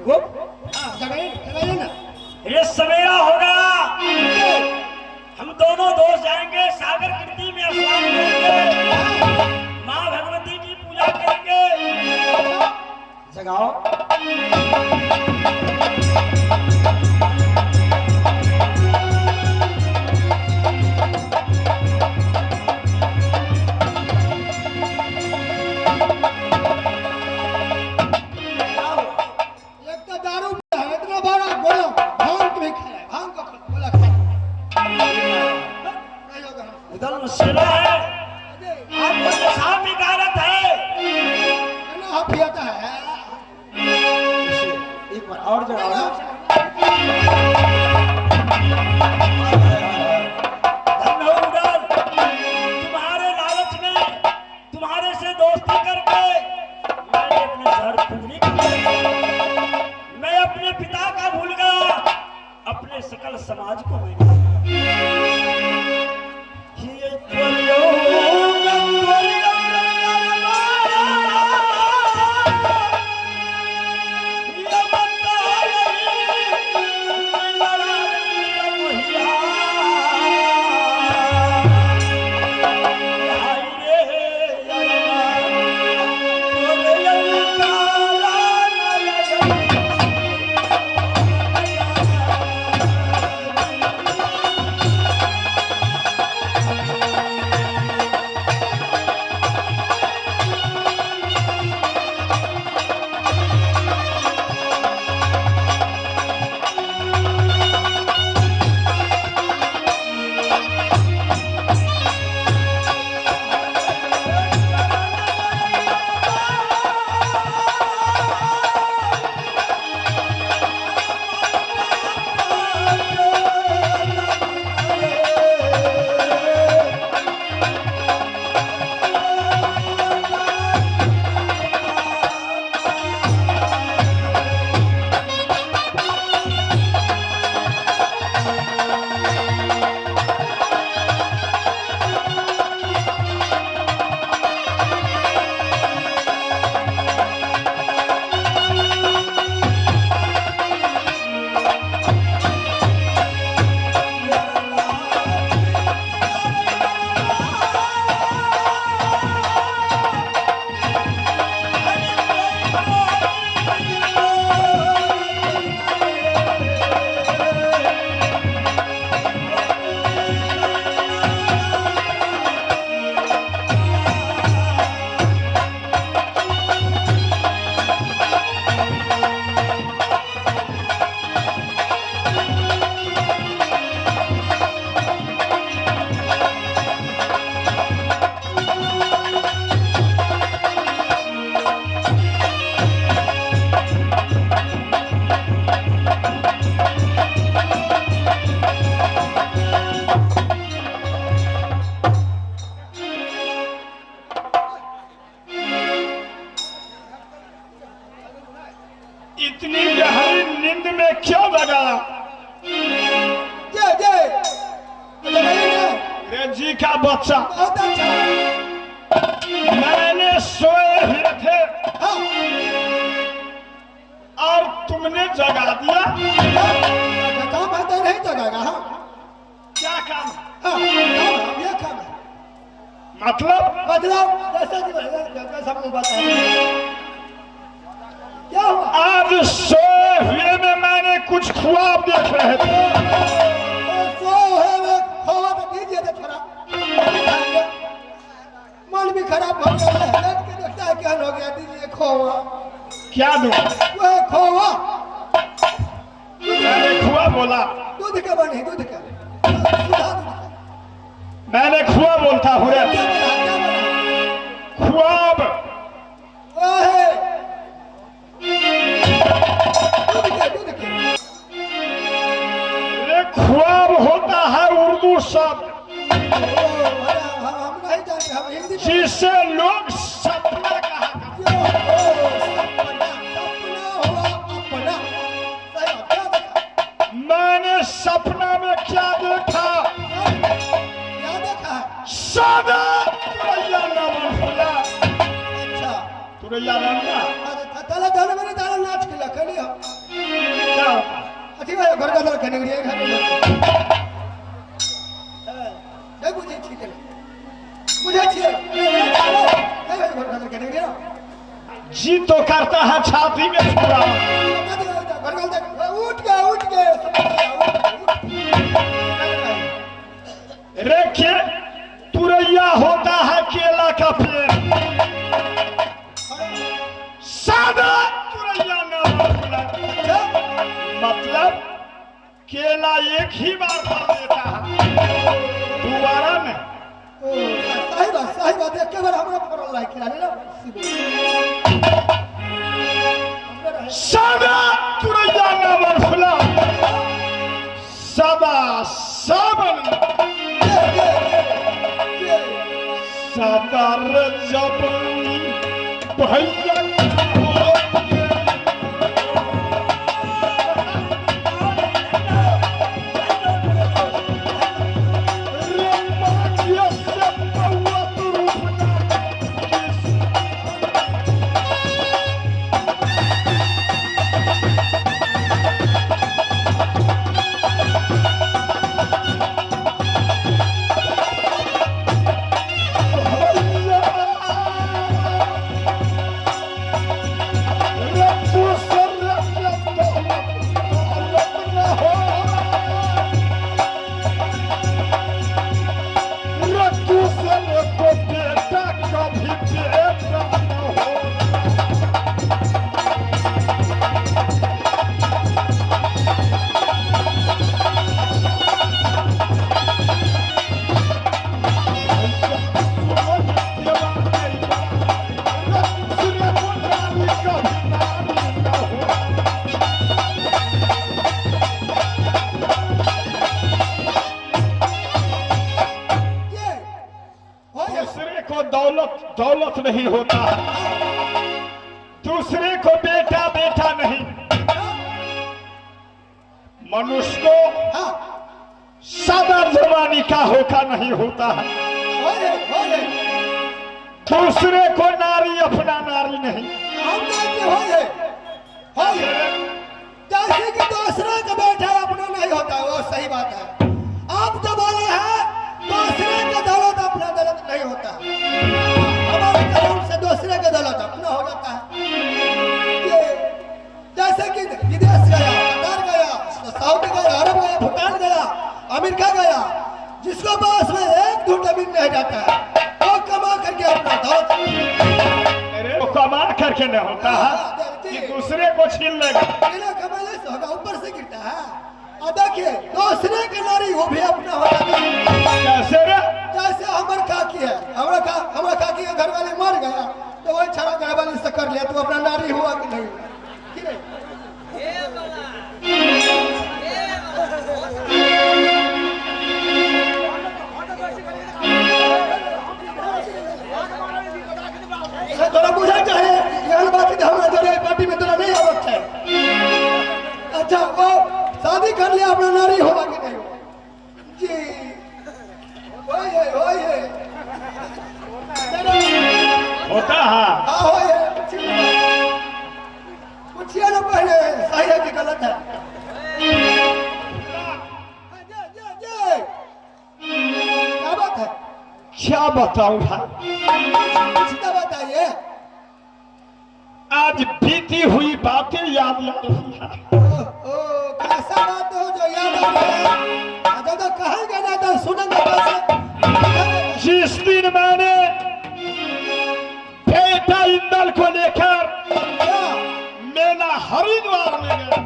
वो जगाइए जगाइए ना। ये सवेरा होगा, हम दोनों दोस्त जाएंगे सागर कृति में स्नान करेंगे, माँ भगवती की पूजा करेंगे। जगाओ। नशेला है, आपको नशा भी गारत है। पियाता है। एक बार और जगाओ ना। तुम्हारे लालच में, तुम्हारे से दोस्ती करके मैंने अपने घर खुदनी कर दिया। मैं अपने पिता का भूल गया, अपने सकल समाज को मैंने इतनी गहरी नींद में क्यों लगा? रे जी का बच्चा, मैंने सोए हुए थे और तुमने जगा दिया। काम है तो नहीं जगाएगा। क्या काम? ये काम है। मतलब जैसा सबको बताया। क्या हुआ? आज सोए हुए में मैंने कुछ ख्वाब देख रहे थे। दीजिए तो थोड़ा मन भी खराब हो गया है। लेट के देखता है क्या हो गया। दीजिए खोवा। क्या दूं? वह खोवा। मैंने खुआ बोला। दूध का बनी, दूध का। मैंने खुआ बोलता हूँ। ख्वाब ख्वाब होता है उर्दू शब्द जिसे लोग सपना कहा मैंने सपना में क्या देखा? सादा तुरैया नाम खुला। तुरैया नाम ना ताला ताला मैंने ताला नाच के लखनी हो। कनेरिया घर में नहीं बुझे छी के बुझे छी नहीं घर घर कनेरिया जी तो करता है छाती में छुरा। उठ के रेखे तुरैया होता है केला का पेड़, सादा तुरैया न मतलब केला एक ही बार फल देता है, दोबारा में। सही बात एक बार हमरा फरल लाइक खिलाने ना सादा तुरैया नामर फुला सदा सावन सादार जबनी भैया दौलत नहीं होता, दूसरे को बेटा बेटा नहीं, मनुष्य को सादा जवानी का होका नहीं होता है, दूसरे को नारी अपना नारी नहीं। जैसे कि दूसरे का बेटा अपना नहीं होता, वो सही बात है। आप तो बोले हैं दूसरे का दौलत अपना दौलत नहीं होता, हमारे कानून से दूसरे का दौलत अपना हो जाता है। ये जैसे कि विदेश गया, कतार गया, सऊदी गया, अरब गया, भूटान गया, अमेरिका गया, जिसको पास में एक धूट जमीन नहीं जाता है, वो कमा करके अपना दौलत वो कमा करके नहीं होता है कि दूसरे को छीन लेगा, कमाने से होगा, ऊपर से गिरता है। और देखिए दूसरे के नारी वो भी अपना हो जाता है। कैसे रे? जैसे हमारे काकी है, हमारा काकी का घर वाले मर गया तो वही छड़ा घर वाले से कर लिया, तो अपना नारी हुआ कि नहीं? कि नहीं? तोरा बुझा चाहे यहाँ बात हमारा जरा पार्टी में तोरा नहीं आवत है। अच्छा वो शादी कर लिया, अपना नारी होगा कि नहीं जी? होता है। पूछिए ना पहले सही है कि गलत है। क्या बात है? क्या बताऊं भाई, सीधा बताइए। आज बीती हुई बातें याद आ रही है। कैसा बात हो जो याद आ रहा है? तो कहेंगे ना तो सुनेंगे कैसे? जिस दिन मैंने बेटा इंदल को लेकर मेला हरिद्वार में गया,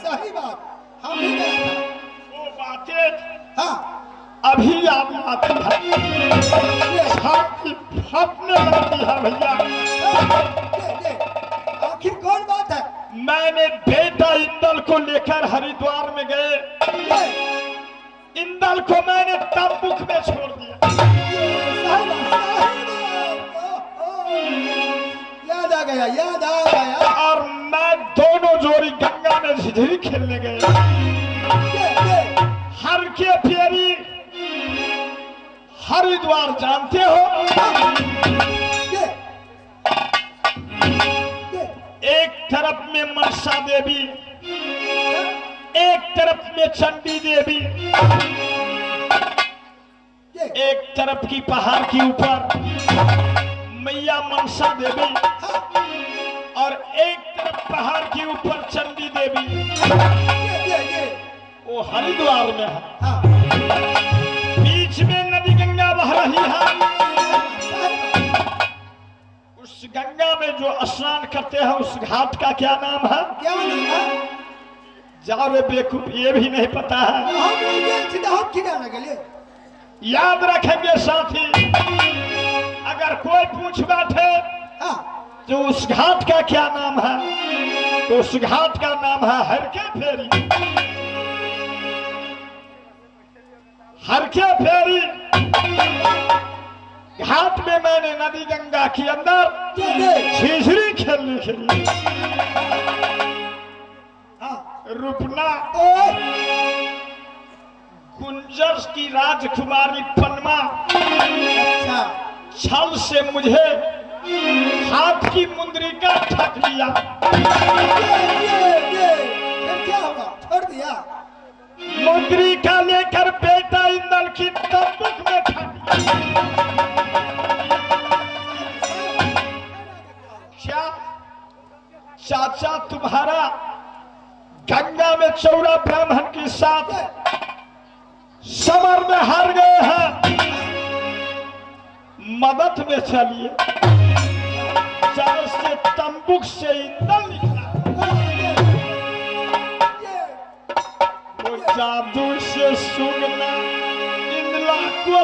सही बात, हम भी गए थे। वो बातें हाँ अभी याद आती है, छाती फटने लगती है भैया। आखिर कौन बात है? मैंने बेटा इंदल को लेकर हरिद्वार में गए, इंदल को मैंने तंबुक में छोड़ दिया। याद आ गया। और मैं दोनों जोड़ी गंगा में झिझरी खेलने गए। हर के फेरी हरिद्वार जानते हो, एक तरफ में मनसा देवी, एक तरफ में चंडी देवी, ये एक तरफ की पहाड़ के ऊपर मैया मनसा देवी, और एक तरफ पहाड़ के ऊपर चंडी देवी। ये वो हरिद्वार में है। हाँ बीच में नदी गंगा बह रही है। उस गंगा में जो स्नान करते हैं उस घाट का क्या नाम है? क्या नाम है? जाओ रे बेवकूफ, ये भी नहीं पता है। हम ये सीधा हम खिलाने के लिए याद रखेंगे साथी, अगर कोई पूछ बैठे हाँ जो उस घाट का क्या नाम है, तो उस घाट का नाम है हरके फेरी। हरके फेरी घाट में मैंने नदी गंगा के अंदर ये झिझरी खेलने के लिए हाँ रुपना ओए गुंजर की राजकुमारी पन्मा अच्छा छल से मुझे हाथ की मुंद्रिका ठग लिया। ये फिर क्या होगा? छोड़ दिया? मुंद्रिका लेकर बेटा इंदल की तंबूक में ठग लिया। क्या चाचा तुम्हारा गंगा में चौरा ब्राह्मण के साथ समर में हार गए हैं, मदद में चलिए। से तंबूक से इंदल निकला, वो जादू से सुनना इंदला को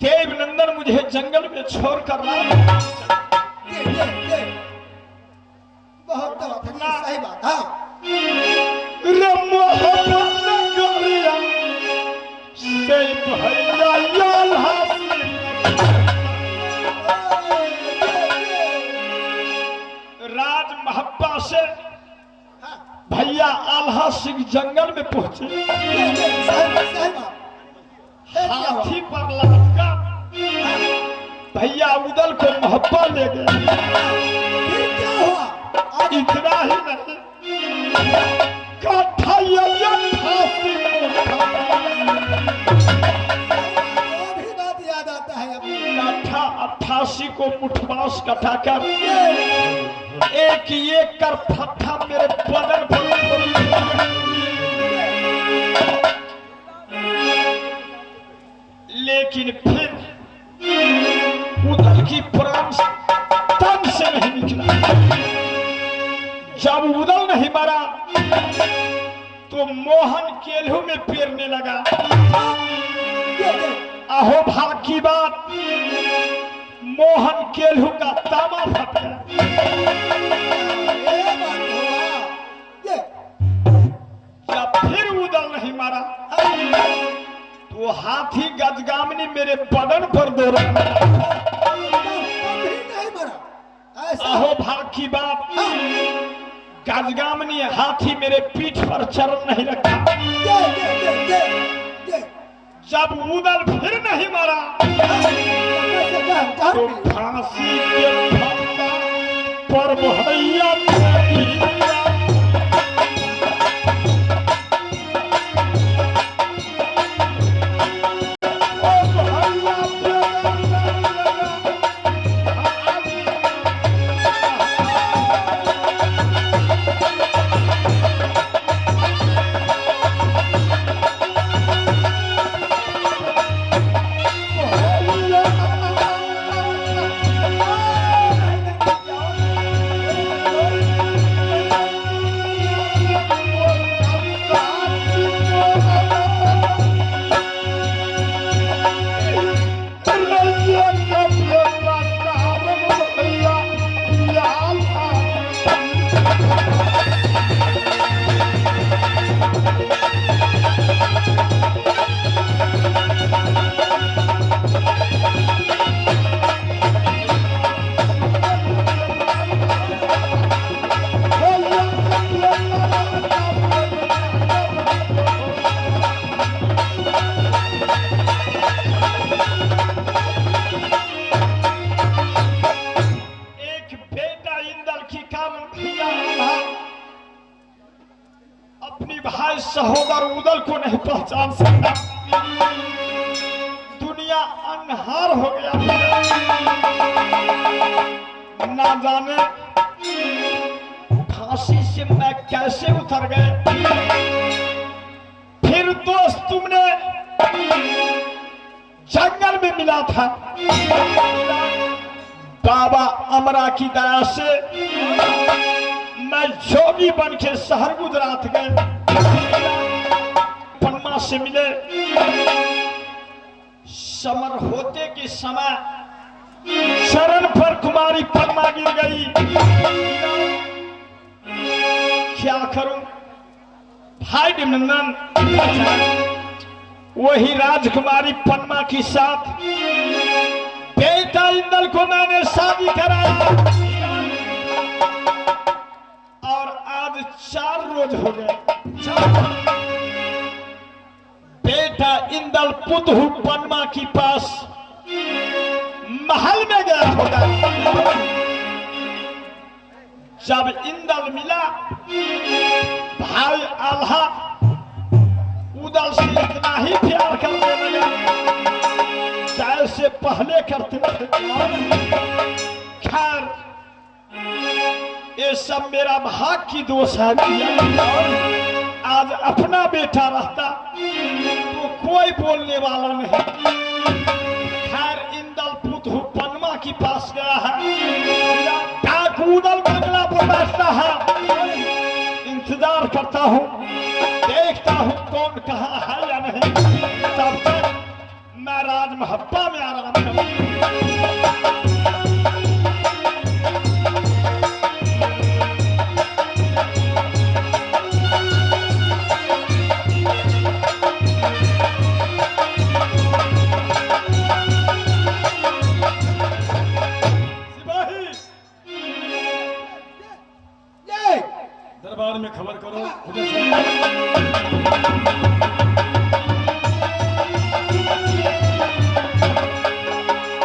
देवनंदन मुझे जंगल में छोड़ कर बहुत सही बात। हाँ राज महब्बा से भैया आल्हा सिंह जंगल में पहुंचे, हाथी पर लटका भैया उदल को महब्बा ले गए। इतना ही नहीं, बात याद आता है अभी। 88 को मुठमास कटाकर एक एक कर फट्टा मेरे बदन पर, लेकिन फिर उदल की प्राण तन से नहीं निकला। जब उदल नहीं मरा तो मोहन केल्हू में पेरने लगा। अहो भाग की बात, मोहन केल्हू का तामा फट गया। जब फिर उदल नहीं मारा तो हाथी गजगामनी मेरे बदन पर दौड़ने लगा। अहो भाग की बात, गजगामनी हाथी मेरे पीठ पर चरण नहीं रखा। जब उदल फिर नहीं मारा तो फांसी के फंदा पर मुहैया तेरी सहोदर उदल को नहीं पहचान सकता। दुनिया अंधार हो गया, ना जाने फांसी से मैं कैसे उतर गए। फिर दोस्त तुमने जंगल में मिला था, बाबा अमरा की दया से मैं जोगी बन के शहर गुजरात गए, पन्ना से मिले। समर होते के समय शरण पर कुमारी पन्ना गिर गई। क्या करूं भाई अभिनंदन, वही राजकुमारी पन्ना के साथ बेटा इंदल को मैंने शादी कराया और आज 4 रोज हो गए। बेटा इंदल पुतहु पन्ना के पास महल में गया होगा। जब इंदल मिला, भाई आल्हा उदल से इतना ही प्यार करने लगा जैसे पहले करते थे। खैर ये सब मेरा भाग की दोष है। आज अपना बेटा रहता तो कोई बोलने वाला नहीं। खैर इंदल पुतहु पन्ना के पास गया है, डाक उदल बंगला पर बैठता है, इंतजार करता हूँ, देखता हूँ कौन कहाँ है या नहीं। तब तक मैं राजमहब्बा में आराम करूँ। दरबार में खबर करो।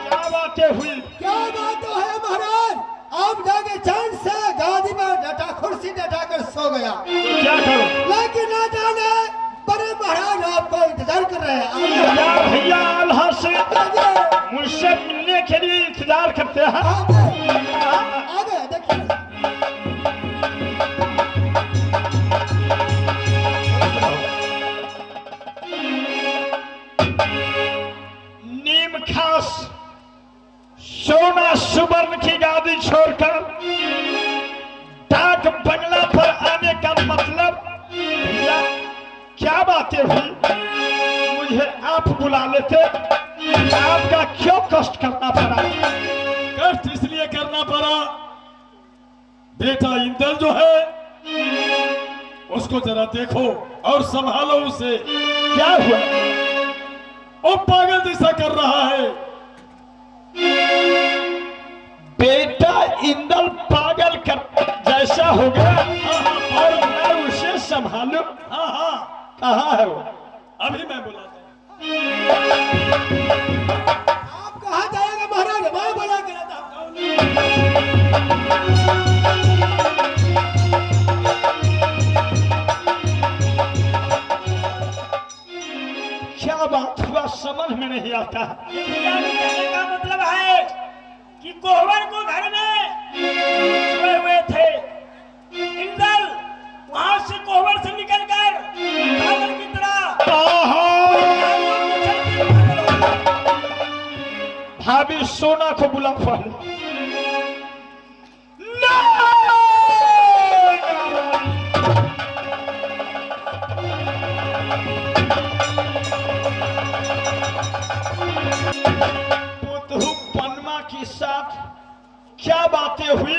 क्या बातें हुई? क्या बात तो है महाराज, आप जाके चैन से गादी पर डटा कुर्सी डटा कर सो गया। तो क्या करो? लेकिन ना जाने बड़े महाराज आपको इंतजार कर रहे हैं। क्या भैया आल्हा से मुझसे मिलने के लिए इंतजार करते हैं? आगे देखिए। नीम खास सोना सुवर्ण की गादी छोड़कर डाक बंगला पर आने का मतलब भैया क्या बातें हुई? मुझे आप बुला लेते, आपका क्यों कष्ट करना पड़ा? कष्ट इसलिए करना पड़ा, बेटा इंदल जो है उसको जरा देखो और संभालो उसे। क्या हुआ? वो पागल जैसा कर रहा है। बेटा इंदल पागल कर जैसा हो गया और मैं उसे संभालू? हाँ हाँ, कहाँ है वो? अभी मैं बुलाता हूँ। आप कहाँ जाएगा महाराज? मैं बुला के लाता हूँ। रहता है। ये भैया के कहने का मतलब है कि कोहबर को घर में सोए हुए थे, इंदल वहां से कोहबर से निकलकर पागल की तरह भाभी सोना को बुला पड़े। पनमा के साथ क्या बातें हुई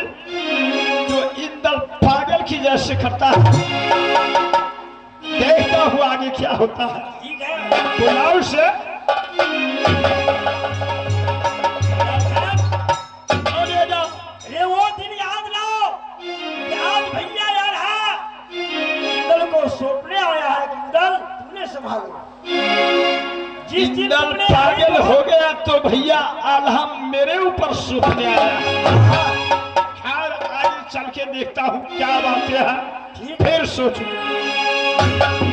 जो इंदल पागल की जैसे करता है। देखता हूँ आगे क्या होता है। ठीक है बुलाओ से रे वो दिन याद लाओ कि आज भैया यार है इंदल को सौंपने आया है कि इंदल तूने संभालो। जिस दिन इंदल तुमने पागल हो गया तो भैया आलम मेरे ऊपर सूखने आया। खैर आगे चल के देखता हूँ क्या बातें हैं, फिर सोचूं।